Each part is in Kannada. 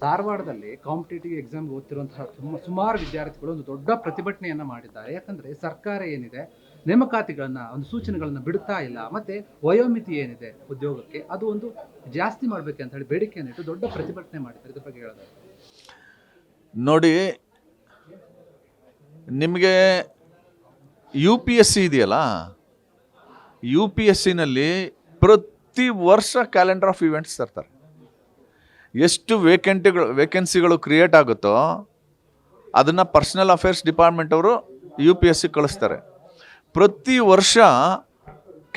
ಧಾರವಾಡದಲ್ಲಿ ಕಾಂಪಿಟೇಟಿವ್ ಎಕ್ಸಾಮ್ಗೆ ಓದ್ತಿರುವಂತಹ ಸುಮಾರು ವಿದ್ಯಾರ್ಥಿಗಳು ಒಂದು ದೊಡ್ಡ ಪ್ರತಿಭಟನೆಯನ್ನು ಮಾಡಿದ್ದಾರೆ. ಯಾಕಂದರೆ ಸರ್ಕಾರ ಏನಿದೆ ನೇಮಕಾತಿಗಳನ್ನು ಒಂದು ಸೂಚನೆಗಳನ್ನು ಬಿಡ್ತಾ ಇಲ್ಲ, ಮತ್ತು ವಯೋಮಿತಿ ಏನಿದೆ ಉದ್ಯೋಗಕ್ಕೆ ಅದು ಒಂದು ಜಾಸ್ತಿ ಮಾಡಬೇಕು ಅಂತ ಹೇಳಿ ಬೇಡಿಕೆಯನ್ನು ಇಟ್ಟು ದೊಡ್ಡ ಪ್ರತಿಭಟನೆ ಮಾಡಿದ್ದಾರೆ. ಇದ್ರ ಬಗ್ಗೆ ಹೇಳೋದು ನೋಡಿ, ನಿಮಗೆ UPSC ಇದೆಯಲ್ಲ, UPSCನಲ್ಲಿ ಪ್ರತಿ ವರ್ಷ ಕ್ಯಾಲೆಂಡರ್ ಆಫ್ ಇವೆಂಟ್ಸ್ ತರ್ತಾರೆ. ಎಷ್ಟು ವೇಕೆನ್ಸಿಗಳು ಕ್ರಿಯೇಟ್ ಆಗುತ್ತೋ ಅದನ್ನು ಪರ್ಸನಲ್ ಅಫೇರ್ಸ್ ಡಿಪಾರ್ಟ್ಮೆಂಟ್ ಅವರು UPSC ಕಳಿಸ್ತಾರೆ. ಪ್ರತಿ ವರ್ಷ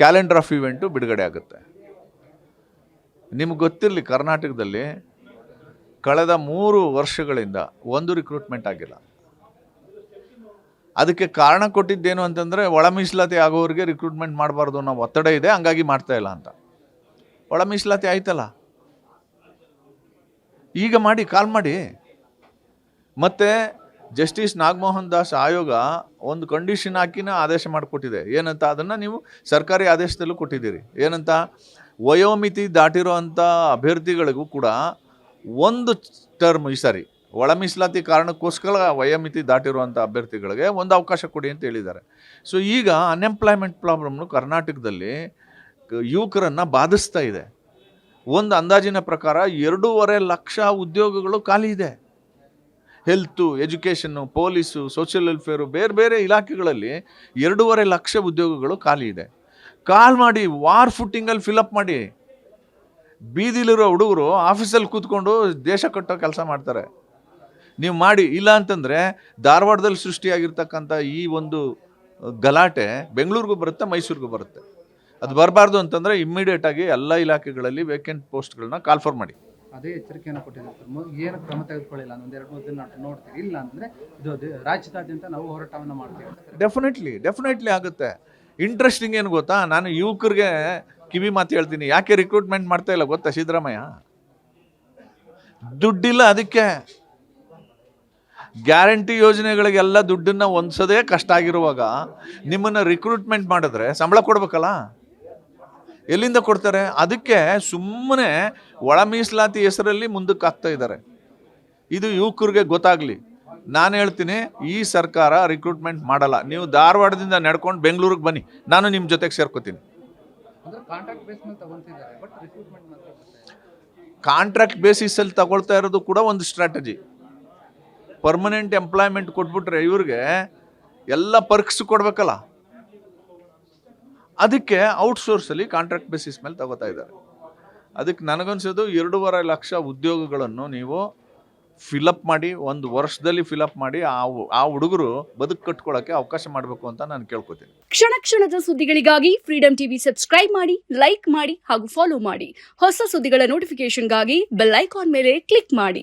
ಕ್ಯಾಲೆಂಡರ್ ಆಫ್ ಇವೆಂಟು ಬಿಡುಗಡೆ ಆಗುತ್ತೆ. ನಿಮ್ಗೆ ಗೊತ್ತಿರಲಿ, ಕರ್ನಾಟಕದಲ್ಲಿ ಕಳೆದ 3 ವರ್ಷಗಳಿಂದ ಒಂದು ರಿಕ್ರೂಟ್ಮೆಂಟ್ ಆಗಿಲ್ಲ. ಅದಕ್ಕೆ ಕಾರಣ ಕೊಟ್ಟಿದ್ದೇನು ಅಂತಂದರೆ, ಒಳ ಮೀಸಲಾತಿ ಆಗೋರಿಗೆ ರಿಕ್ರೂಟ್ಮೆಂಟ್ ಮಾಡಬಾರ್ದು ಅನ್ನೋ ಒತ್ತಡ ಇದೆ, ಹಂಗಾಗಿ ಮಾಡ್ತಾ ಇಲ್ಲ ಅಂತ. ಒಳ ಮೀಸಲಾತಿ ಆಯ್ತಲ್ಲ, ಈಗ ಮಾಡಿ, ಕಾಲ್ ಮಾಡಿ. ಮತ್ತು ಜಸ್ಟಿಸ್ ನಾಗಮೋಹನ್ ದಾಸ್ ಆಯೋಗ ಒಂದು ಕಂಡೀಷನ್ ಹಾಕಿನ ಆದೇಶ ಮಾಡಿಕೊಟ್ಟಿದೆ. ಏನಂತ, ಅದನ್ನು ನೀವು ಸರ್ಕಾರಿ ಆದೇಶದಲ್ಲೂ ಕೊಟ್ಟಿದ್ದೀರಿ. ಏನಂತ, ವಯೋಮಿತಿ ದಾಟಿರೋ ಅಂಥ ಅಭ್ಯರ್ಥಿಗಳಿಗೂ ಕೂಡ ಒಂದು ಟರ್ಮ್, ಈ ಸಾರಿ ಒಳ ಮೀಸಲಾತಿ ಕಾರಣಕ್ಕೋಸ್ಕರ ವಯೋಮಿತಿ ದಾಟಿರುವಂಥ ಅಭ್ಯರ್ಥಿಗಳಿಗೆ ಒಂದು ಅವಕಾಶ ಕೊಡಿ ಅಂತ ಹೇಳಿದ್ದಾರೆ. ಸೊ ಈಗ ಅನ್ಎಂಪ್ಲಾಯ್ಮೆಂಟ್ ಪ್ರಾಬ್ಲಮ್ನು ಕರ್ನಾಟಕದಲ್ಲಿ ಯುವಕರನ್ನು ಬಾಧಿಸ್ತಾ ಇದೆ. ಒಂದು ಅಂದಾಜಿನ ಪ್ರಕಾರ 2.5 ಲಕ್ಷ ಉದ್ಯೋಗಗಳು ಖಾಲಿ ಇದೆ. Health, education, police, social welfare, ಬೇರೆ ಬೇರೆ ಇಲಾಖೆಗಳಲ್ಲಿ 2.5 ಲಕ್ಷ ಉದ್ಯೋಗಗಳು ಖಾಲಿ ಇದೆ. ಕಾಲ್ ಮಾಡಿ, ವಾರ್ ಫುಟ್ಟಿಂಗಲ್ಲಿ ಫಿಲಪ್ ಮಾಡಿ. ಬೀದಿಲಿರೋ ಹುಡುಗರು ಆಫೀಸಲ್ಲಿ ಕೂತ್ಕೊಂಡು ದೇಶ ಕಟ್ಟೋ ಕೆಲಸ ಮಾಡ್ತಾರೆ. ನೀವು ಮಾಡಿ. ಇಲ್ಲ ಅಂತಂದರೆ ಧಾರವಾಡದಲ್ಲಿ ಸೃಷ್ಟಿಯಾಗಿರ್ತಕ್ಕಂಥ ಈ ಒಂದು ಗಲಾಟೆ ಬೆಂಗಳೂರಿಗೂ ಬರುತ್ತೆ, ಮೈಸೂರಿಗೂ ಬರುತ್ತೆ. ಅದು ಬರಬಾರ್ದು ಅಂತಂದರೆ ಇಮ್ಮಿಡಿಯೇಟಾಗಿ ಎಲ್ಲ ಇಲಾಖೆಗಳಲ್ಲಿ ವೇಕೆಂಟ್ ಪೋಸ್ಟ್ಗಳನ್ನ ಕಾಲ್ಫರ್ ಮಾಡಿ. ಅದೇ ಎಚ್ಚರಿಕೆಯನ್ನು ಕೊಟ್ಟಿದ್ದಾರೆ. ಏನು ಕ್ರಮ ತೆಗೆದುಕೊಳ್ಳಿಲ್ಲ, ಒಂದು 2-3 ದಿನ ನೋಡ್ತೀವಿ. ಇಲ್ಲ ಅಂದರೆ ಇದು ರಾಜ್ಯದಾದ್ಯಂತ ನಾವು ಹೋರಾಟವನ್ನು ಮಾಡ್ತೀವಿ. ಡೆಫಿನೆಟ್ಲಿ ಆಗುತ್ತೆ. ಇಂಟ್ರೆಸ್ಟಿಂಗ್ ಏನು ಗೊತ್ತಾ, ನಾನು ಯುವಕರಿಗೆ ಕಿವಿ ಮಾತು ಹೇಳ್ತೀನಿ. ಯಾಕೆ ರಿಕ್ರೂಟ್ಮೆಂಟ್ ಮಾಡ್ತಾ ಇಲ್ಲ ಗೊತ್ತಾ ಸಿದ್ದರಾಮಯ್ಯ? ದುಡ್ಡಿಲ್ಲ. ಅದಕ್ಕೆ ಗ್ಯಾರಂಟಿ ಯೋಜನೆಗಳಿಗೆಲ್ಲ ದುಡ್ಡನ್ನು ಹೊಂದಿಸೋದೇ ಕಷ್ಟ ಆಗಿರುವಾಗ ನಿಮ್ಮನ್ನು ರಿಕ್ರೂಟ್ಮೆಂಟ್ ಮಾಡಿದ್ರೆ ಸಂಬಳ ಕೊಡ್ಬೇಕಲ್ಲ, ಎಲ್ಲಿಂದ ಕೊಡ್ತಾರೆ? ಅದಕ್ಕೆ ಸುಮ್ಮನೆ ಒಳ ಮೀಸಲಾತಿ ಹೆಸರಲ್ಲಿ ಮುಂದಕ್ಕೆ ಆಗ್ತಾ ಇದ್ದಾರೆ. ಇದು ಯುವಕರಿಗೆ ಗೊತ್ತಾಗಲಿ. ನಾನು ಹೇಳ್ತೀನಿ, ಈ ಸರ್ಕಾರ ರಿಕ್ರೂಟ್ಮೆಂಟ್ ಮಾಡಲ್ಲ. ನೀವು ಧಾರವಾಡದಿಂದ ನಡ್ಕೊಂಡು ಬೆಂಗಳೂರಿಗೆ ಬನ್ನಿ, ನಾನು ನಿಮ್ಮ ಜೊತೆಗೆ ಸೇರ್ಕೋತೀನಿ. ಕಾಂಟ್ರಾಕ್ಟ್ ಬೇಸಿಸಲ್ಲಿ ತಗೊಳ್ತಾ ಇರೋದು ಕೂಡ ಒಂದು ಸ್ಟ್ರಾಟಜಿ. ಪರ್ಮನೆಂಟ್ ಎಂಪ್ಲಾಯ್ಮೆಂಟ್ ಕೊಟ್ಬಿಟ್ರೆ ಇವ್ರಿಗೆ ಎಲ್ಲ ಪರ್ಕ್ಸ್ ಕೊಡಬೇಕಲ್ಲ, ಅದಕ್ಕೆ ಔಟ್ಸೋರ್ಸಲ್ಲಿ ಕಾಂಟ್ರಾಕ್ಟ್ ಬೇಸಿಸ್ ಮೇಲೆ ತಗೋತಾ ಇದ್ದಾರೆ. ಅದಕ್ಕೆ ನನಗನ್ಸೋದು 2.5 ಲಕ್ಷ ಉದ್ಯೋಗಗಳನ್ನು ನೀವು ಫಿಲಪ್ ಮಾಡಿ, ಒಂದು ವರ್ಷದಲ್ಲಿ ಫಿಲಪ್ ಮಾಡಿ, ಆ ಹುಡುಗರು ಬದುಕು ಕಟ್ಕೊಳ್ಳೋಕ್ಕೆ ಅವಕಾಶ ಮಾಡಬೇಕು ಅಂತ ನಾನು ಕೇಳ್ಕೊತೀನಿ. ಕ್ಷಣ ಕ್ಷಣದ ಸುದ್ದಿಗಳಿಗಾಗಿ ಫ್ರೀಡಮ್ ಟಿವಿ ಸಬ್ಸ್ಕ್ರೈಬ್ ಮಾಡಿ, ಲೈಕ್ ಮಾಡಿ ಹಾಗೂ ಫಾಲೋ ಮಾಡಿ. ಹೊಸ ಸುದ್ದಿಗಳ ನೋಟಿಫಿಕೇಶನ್ಗಾಗಿ ಬೆಲ್ ಐಕಾನ್ ಮೇಲೆ ಕ್ಲಿಕ್ ಮಾಡಿ.